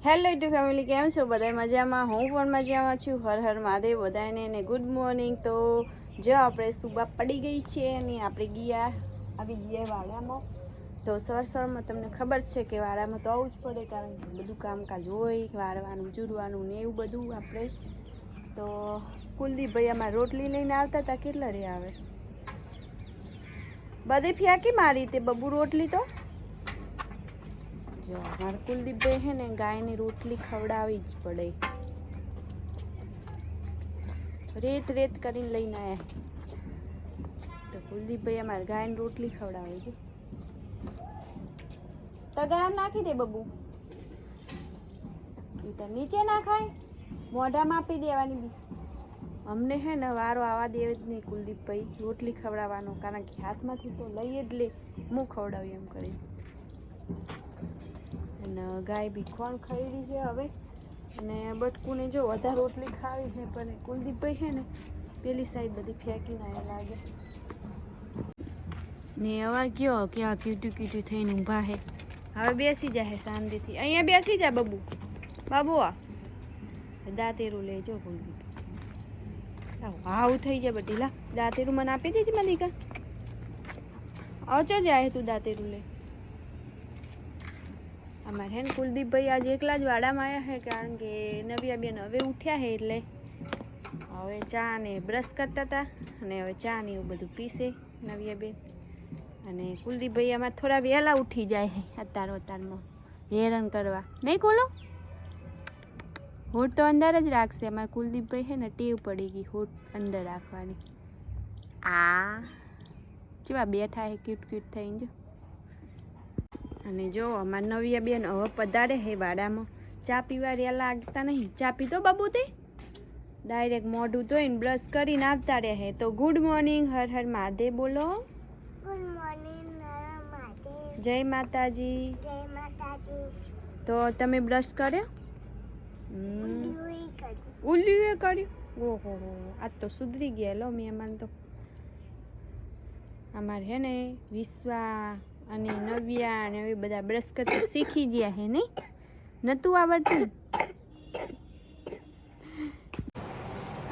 Hello YouTube family, કેમ છો બધા? મજામાં? હું પણ મજામાં છું. હર હર મહાદેવ બધાને ને ગુડ મોર્નિંગ. તો જો આપણે સુબહ પડી ગઈ છે અને આપણે આવી ગયા વાડામાં. તો સવારમાં તમને ખબર છે કે વાડામાં તો આવવું જ પડે, કારણ કે બધું કામકાજ હોય, વાળવાનું, જુરવાનું ને એવું બધું આપણે. તો કુલદીપભાઈ અમારે રોટલી લઈને આવતા હતા. કેટલા રે આવે બધે ફ્યાંકી મારી તે બબુ રોટલી તો જો મારા કુલદીપભાઈ હે ને ગાયની રોટલી ખવડાવવી જ પડે. રેત કરીને લઈને આવ્યા. તો કુલદીપભાઈ અમારે ગાયની રોટલી ખવડાવે છે. તો ગાય નાખી દે બબુ, નીચે ના ખાય, મોઢામાં આપી દેવાની બી. અમને હે ને વારો આવા દે જ નહીં કુલદીપભાઈ રોટલી ખવડાવવાનો, કારણ કે હાથમાંથી તો લઈ જ લે, હું ખવડાવી એમ કરી. અને ગાય બી કોણ ખાઈ છે હવે. અને બટકુને જો વધારે રોટલી ખાવી છે, પણ કુલદીપભાઈ છે ને પેલી સાઈડ બધી ફેંકીને આવ્યા લાગે ને. અવાર કયો કેવા ક્યુટ્યું થઈને ઊભા હે. હવે બેસી જાય શાંતિથી. અહીંયા બેસી જા બબુ. બાબુ આ દાંતેરું લેજો કુલદીપ. આવું થઈ જાય બધી. લા દાંતેરું મને આપી દેજે મલિકા. આવજો જાય તું દાંતેરું લે. અમારે હે ને કુલદીપભાઈ આજે એકલા જ વાડામાં આવ્યા છે, કારણ કે નવ્યાબેન હવે ઉઠ્યા છે એટલે હવે ચા ને બ્રશ કરતા હતા, અને હવે ચા ને એવું બધું પીશે નવ્યાબેન. અને કુલદીપભાઈ અમારે થોડા વહેલા ઉઠી જાય છે અત્યારમાં હેરાન કરવા. નહીં ખોલો, હોટ તો અંદર જ રાખશે. અમારે કુલદીપભાઈ છે ને ટેવ પડી ગઈ હોટ અંદર રાખવાની. આ કેવા બેઠા છે ક્યુટ થઈને જો. અને જો અમારા નવ્યાબેન હવે પધારે હે વાડામાં. ચા પીવા રહ્યા લાગતા નહીં. ચા પીતો બાબુ તે ડાયરેક્ટ મોઢું ધોઈને બ્રશ કરીને આવતા રહ્યા હે. તો ગુડ મોર્નિંગ, હર હર મહાદેવ બોલો. Good morning, Mahadev. જય માતાજી. જય માતાજી. તો તમે બ્રશ કર્યો? ઉલ્લીએ કર્યું? ઓહો, આજ તો સુધરી ગયા લો મહેમાન તો. અમારે હે ને વિશ્વા અને નવ્યા ને હવે બધા બ્રશ કરતા શીખી ગયા હે. નહીં નતું આવડતું.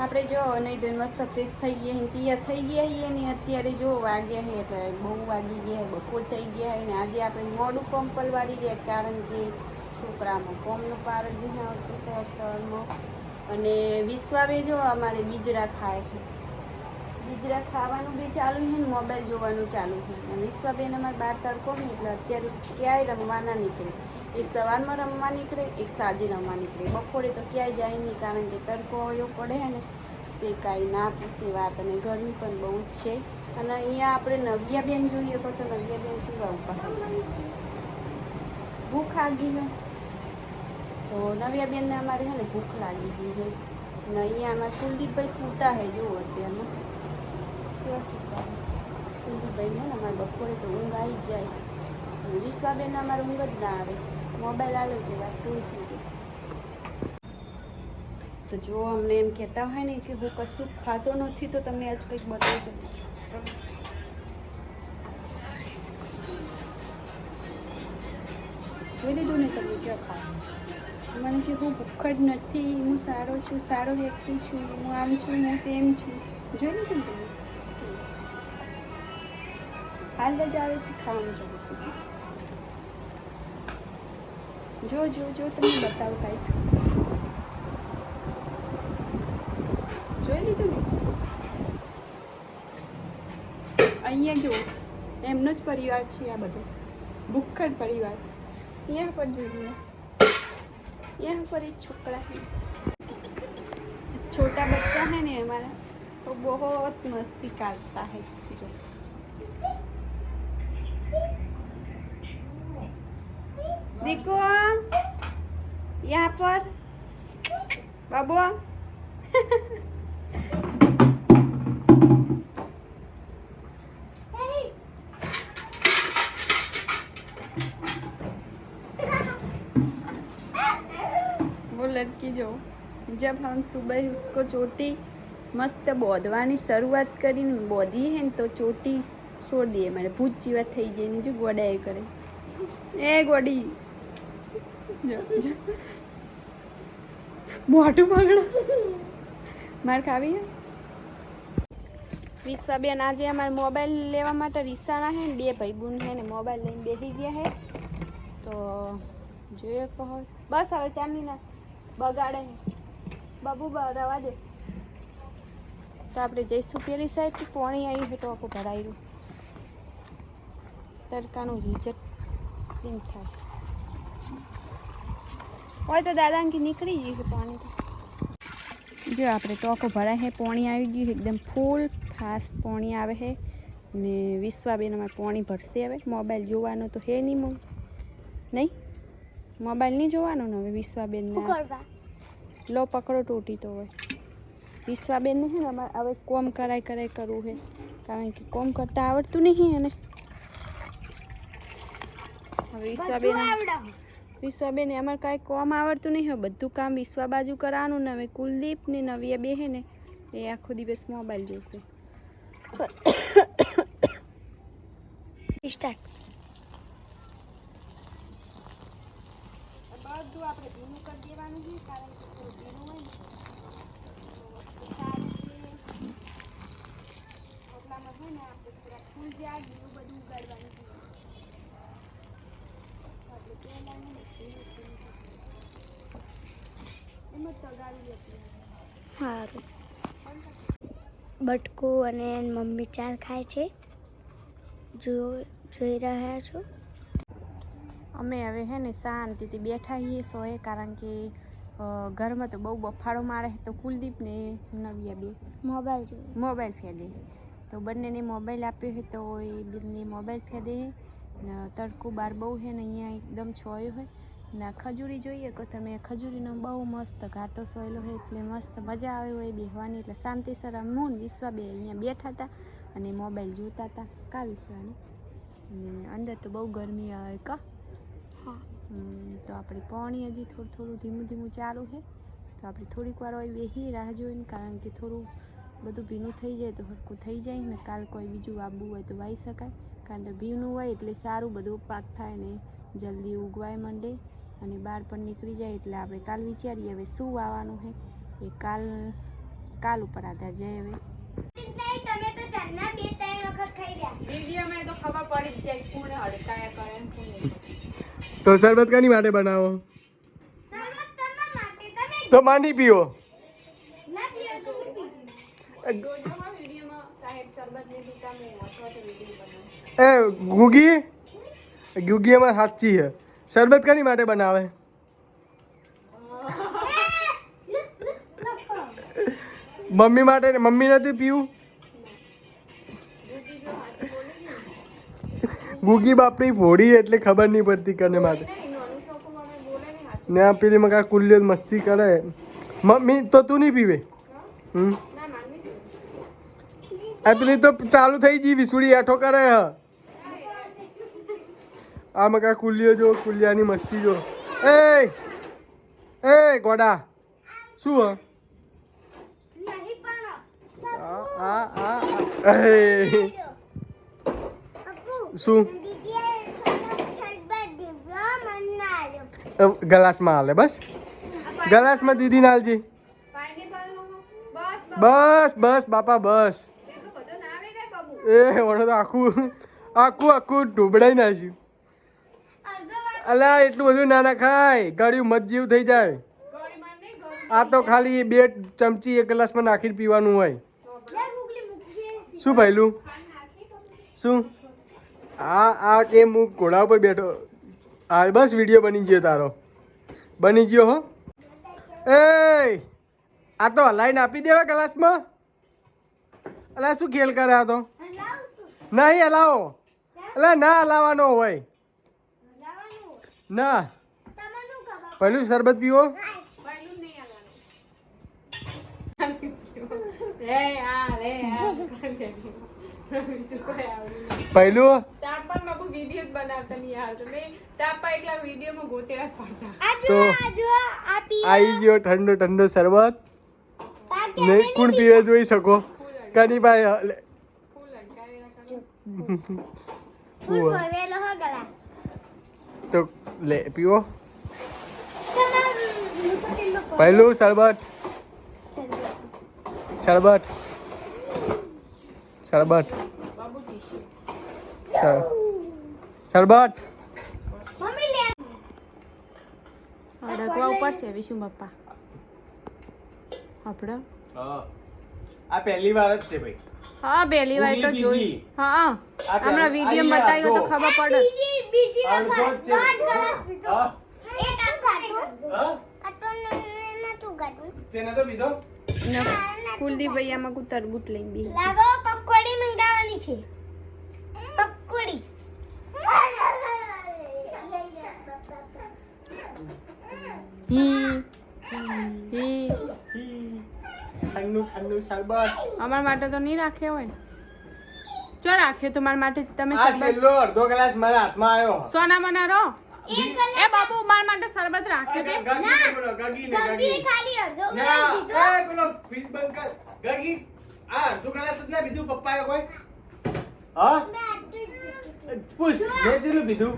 આપણે જો નહીં તો મસ્ત ફ્રેશ થઈ ગયા, તૈયાર થઈ ગયા છીએ ને અત્યારે જો વાગ્યા છે એટલે બહુ વાગી ગયા, બપોર થઈ ગયા. અને આજે આપણે મોડું કોમ પલવાડી રહ્યા, કારણ કે છોકરામાં કોમનો પાર જ નહીં આવતું સવારમાં. અને વિશ્વાબે જો અમારે બીજરા ખાય છે. બીજરા ખાવાનું બી ચાલુ છે ને મોબાઈલ જોવાનું ચાલુ છે. અને વિશ્વાબેન અમારે 12 તડકો ને એટલે અત્યારે ક્યાંય રમવાના નીકળે. એક સવારમાં રમવા નીકળે, એક સાંજે રમવા નીકળે. બપોરે તો ક્યાંય જાય નહીં, કારણ કે તડકો એવો પડે છે ને તે કાંઈ ના પૂછે વાત. અને ગરમી પણ બહુ જ છે. અને અહીંયા આપણે નવ્યાબેન જોઈએ તો નવ્યાબેન ચીવા ઉપર ભૂખ લાગી છે. તો નવ્યાબેનને અમારે છે ને ભૂખ લાગી ગઈ છે. અને અહીંયા અમારે કુલદીપભાઈ સૂતા છે જુઓ અત્યારમાં કેવા સૂતા છે કુલદીપભાઈ ને. અમારે બપોરે તો ઊંઘ આવી જ જાય. વિશ્વાબેન અમારે ઊંઘ જ ના આવે. મોબાઈલ આવે એટલે વાત પૂરી થઈ ગઈ. તો જો અમને એમ કહેતા હોય ને કે હું કશું ખાતો નથી, તો તમે આજ કંઈક બતાવી જતી છે. જોઈ લીધું ને તમે ક્યાં ખાવ. મને કે હું ભૂખ જ નથી, હું સારો છું, સારો વ્યક્તિ છું, હું આમ છું, હું તેમ છું. જોઈ લીધું ને તમે. હાલ જ આવે છે ખાવાનું ચાલુ થઈ ગયું. જો તમને બતાવું કાંઈક. જોઈ લીધું ને. અહીંયા જો એમનો જ પરિવાર છે આ બધો, ભૂખડ પરિવાર. यहाँ पर જોઈએ, यहाँ पर एक छोकरा है, छोटा बच्चा है ने हमारा, तो बहुत मस्ती करता है. जो देखो यहाँ पर बाबू वो लड़की जो जब हम सुबह उसको चोटी मस्त बोधवानी शुरुआत करी बोधी है तो चोटी छोड़ दिए मारे भूत जीवा थी गई जो गोडाई करे ए गोडी જો જો મોટું પગડો માર ખાવી હે વિશ્વાબેન આજે અમારે મોબાઈલ લેવા માટે રીસાણા હે ને 2 ભાઈબંધ હે ને મોબાઈલ લઈને બેસી ગયા હે તો જોઈએ કહો બસ હવે ચાંદની ના બગાડે બાબુ રવા દે તો આપણે જઈશું પેલી સાઈડ પાણી આવ્યું છે તો આખું ભરાયું તડકાનું ઝીઝટ નહીં થાય હોય તો દાદાને નીકળી ગયું છે પાણી તો જો આપણે ટોકો ભરાય છે પાણી આવી ગયું એકદમ ફૂલ ફાસ્ટ પાણી આવે છે ને વિશ્વાબેન અમારે પાણી ભરશે હવે મોબાઈલ જોવાનો તો હે નહીં નહીં મોબાઈલ નહીં જોવાનો ને હવે વિશ્વાબેન લો પકડો તૂટી તો હોય વિશ્વાબેન ને છે ને અમારે હવે કોમ કરાય કરવું છે કારણ કે કોમ કરતા આવડતું નહીં એને હવે વિશ્વાબેન અમારે કાંઈ કોમ આવડતું નહીં હોય બધું કામ વિશ્વા બાજુ કરવાનું ને હવે કુલદીપ ને નવીયા બે હે ને એ આખો દિવસ મોબાઈલ જોશે સ્ટાર્ટ બધું આપણે ભીનું કરી દેવાનું છે કારણ કે થોડું ભીનું હોય ને એટલામાં હોય ને આપણે થોડા ફૂલ જાય ભીનું બધું ઉગાડવાનું છે સારું બટકું અને મમ્મી ચા ખાય છે જોઈ રહ્યા છો અમે હવે હે ને શાંતિથી બેઠા છીએ સોએ કારણ કે ઘરમાં તો બહુ બફારો મારે તો કુલદીપ ને નવિયા બે મોબાઈલ ફેદે તો બંનેને મોબાઈલ આપ્યો છે તો એ બંને મોબાઈલ ફેદે ને તડકો બહાર બહુ છે ને અહીંયા એકદમ છોયો હોય ને ખજૂરી જોઈએ તો તમે ખજૂરીનો બહુ મસ્ત ઘાટો સોયલો હોય એટલે મસ્ત મજા આવે હોય બેસવાની એટલે શાંતિસર હું ને વિશ્વા બે અહીંયા બેઠા હતા અને મોબાઈલ જોતા હતા કા વિશ્વાને અને અંદર તો બહુ ગરમી આવે કા તો આપણે પાણી હજી થોડું ધીમું ચાલુ છે તો આપણે થોડીક વાર હોય બેસી રાહ જોઈને કારણ કે થોડું બધું ભીનું થઈ જાય તો હરખું થઈ જાય ને કાલ કોઈ બીજું વાવવું હોય તો વાવી શકાય કારણ કે ભીનું હોય એટલે સારું બધું પાક થાય ને જલ્દી ઉગવાય માંડે અને બહાર પણ નીકળી જાય એટલે આપણે કાલ વિચારીએ હવે શું વાવવાનું છે એ કાલ ઉપર આધાર જાય હવે તમે તો ચારના 2-3 વખત ખાઈ ગયા વિડીયોમાં તો ખબર પડી જ જાય કોણ હડકાયા કરે ને કોણ તો શરબત કાની માટે બનાવો શરબત તમારા માટે તમે તો માની પીઓ ના પીઓ તમે પીજો વિડીયોમાં સાહેબ શરબત ને પીતા મેં અથવા તો વિડીયો બનાવ્યો ગુગી અમાર સાચી છે શરબત કાની માટે બનાવે મમ્મી માટે મમ્મી નથી પીવું ગુગી બાપડી ભોળી એટલે ખબર નહીં પડતી કને માટે ને આ પેલી મકા કુલ્યો મસ્તી કરે મમ્મી તો તું નહીં પીવે આ પેલી તો ચાલુ થઈ ગઈ વિસુડી એઠો કરે હ આ મકા કુલ્યો જો કુલિયાની મસ્તી જો એ ગોડા શું હ નહીં પણ શું ગલાસમાં હાલે બસ ગલાસમાં દીદી નાલજી બસ બાપા બસ એ વણો તો આખું ઢૂબડાઈ નાખ્યું અલા એટલું બધું ના ખાય ગળ્યું મત જેવું થઈ જાય આ તો ખાલી 2 ચમચી એક ગ્લાસમાં નાખીને પીવાનું હોય શું ભાઈલું શું આ કે હું ઘોડા ઉપર બેઠો હા બસ વિડીયો બની ગયો તારો બની ગયો હો એ આ તો હલાઈને આપી દેવા ગ્લાસમાં અલા શું ખેલ કરે આ તો નહીં હલાવો અલા ના હલાવવાનો હોય ના પહેલું શરબત પીવો પહેલું તો આવી ગયો ઠંડો શરબત ને કોણ પીવે જોઈ શકો કની ભાઈ તો લે પીવો પહેલું શરબત શરબત શરબત બાબુ ટીશ્યુ. શરબત મમ્મી લે અડકવા ઉપર છે વિશુ પપ્પા. આપણો આ પહેલી વાર જ છે ભાઈ. હા પહેલી વાર તો જોઈ. બીજી. હા હમણાં વિડીયો બતાવ્યો તો ખબર પડે. બીજી અડધો જ છે. દોઢ ગ્લાસ પીધો હા? એક આ કાઢો હા? કાટો નતું કાઢું તેને તો પીધો? કુલદીપ ભાઈ આમાં કોઈ તરબૂચ લઈને બી. લાવો પકોડી મંગાવવાની છે પકોડી ઠંડુ શરબત. અમારા માટે તો નહીં રાખ્યો હોય ને. ચો રાખ્યો તો મારા માટે તમે આ શરબત. છેલ્લો અડધો ગ્લાસ મારા હાથમાં આવ્યો. સોના મના રહો. એ બાબુ મારા માટે શરબત રાખ્યો તે. ગગીને બોલો, ગગીને, ગંભીર ગગી. ખાલી અડધો ના, ગ્લાસ પીધો એ પેલો ફ્રીજ બંધ કર. ગગી, આ અડધો ગ્લાસ જ ના પીધું પપ્પાએ કોઈ? હા? મેં આટલું જ પીધું. પૂછ, મેં કેટલું પીધું?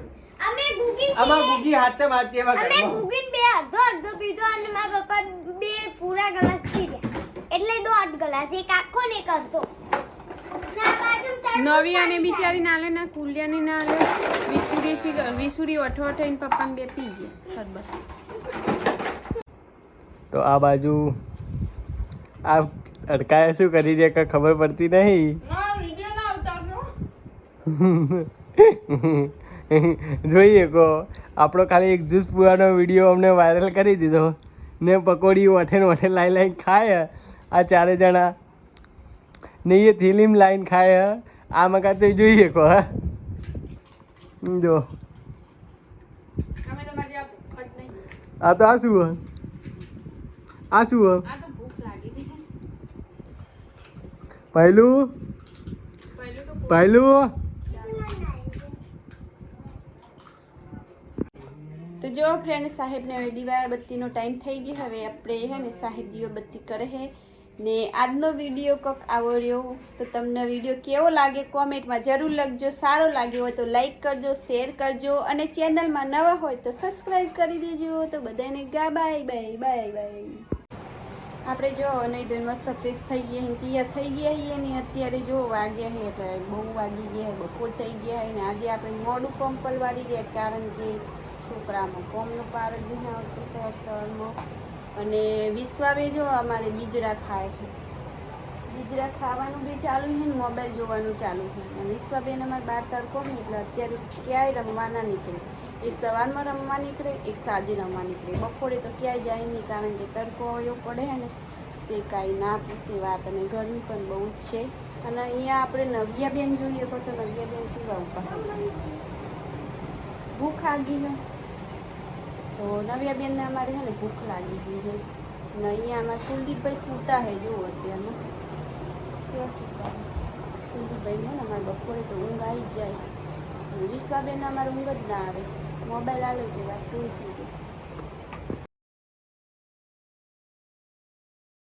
અમે ગુગી આમાં ગુગી હાથે મારતી એમાં અમે ઘરમાં. ગુગીન બે અડધો પીધો અને મારા પપ્પા બે પૂરા ગ્લાસ પીધા એટલે દોઢ ગ્લાસ એક આખો ને એક અડધો ના બાજુ નવી અને બિચારી નાલે ના કુલિયાની નાલે વિસુરી અઠો અઠો પપ્પાને બે પી ગયા શરબત. તો આ બાજુ આ અડકાએ શું કરી રહ્યા કે ખબર પડતી નહીં. જોઈએ કો આપણો ખાલી એક જ્યુસ પૂવાનો વિડીયો અમને વાયરલ કરી દીધો ને પકોડી વઠે લાઈ લાઈન ખાય આ ચારે જણા ને એ થીલીમ લાઈન ખાય આ મકા તો જોઈએ કો હા જો અમે તમારી આ ભૂખટ નહીં. આ તો આ શું હે? આ શું હે? આ તો ભૂખ લાગી હતી. પહેલું પહેલું તો જો ફ્રેન્ડ સાહેબને હવે દીવાબત્તીનો ટાઈમ થઈ ગયો. હવે આપણે હે ને સાહેબ દીવાબત્તી કરે છે ને આજનો વિડીયો કોક આવો રહ્યો. તો તમને વિડીયો કેવો લાગે કોમેન્ટમાં જરૂર લખજો. સારો લાગ્યો હોય તો લાઈક કરજો, શેર કરજો અને ચેનલમાં નવા હોય તો સબસ્ક્રાઈબ કરી દેજો. તો બધાને બાય બાય બાય બાય. આપણે જો નહીં ધોઈને મસ્ત ફ્રેશ થઈ ગયા ને તૈયાર થઈ ગયા છીએ ને અત્યારે જો વાગ્યા છે એટલે બહુ વાગી ગયા બપોર થઈ ગયા છે ને આજે આપણે મોડું કોમ્પલ વાળી ગયા કારણ કે છોકરામાં કોમનો પાર જ નહીં આવતો સરમાં. અને વિશ્વાબે જો અમારે બીજરા ખાય છે. બીજરા ખાવાનું બી ચાલુ છે ને મોબાઈલ જોવાનું ચાલુ છે. અને વિશ્વાબેન અમારે બાર તડકો ને એટલે અત્યારે ક્યાંય રમવા ના નીકળે. એક સવારમાં રમવા નીકળે, એક સાંજે રમવા નીકળે. બપોરે તો ક્યાંય જાય નહીં કારણ કે તડકો એવો પડે છે ને તે કાંઈ ના પૂછે વાત. અને ગરમી પણ બહુ જ છે. અને અહીંયા આપણે નવ્યાબેન જોઈએ તો નવ્યાબેન ચીવા ઉપર ભૂખ લાગી છે તો નવ્યાબેનને અમારે છે ને ભૂખ લાગી ગઈ છે. અને અહીંયા અમારે કુલદીપભાઈ સૂતા છે જુઓ અત્યારમાં કેવા સૂતા છે કુલદીપભાઈ છે ને અમારે બપોરે તો ઊંઘ આવી જ જાય. વિશ્વાબેન અમારે ઊંઘ જ ના આવે. મોબાઈલ આવે કે વાત પૂરી થઈ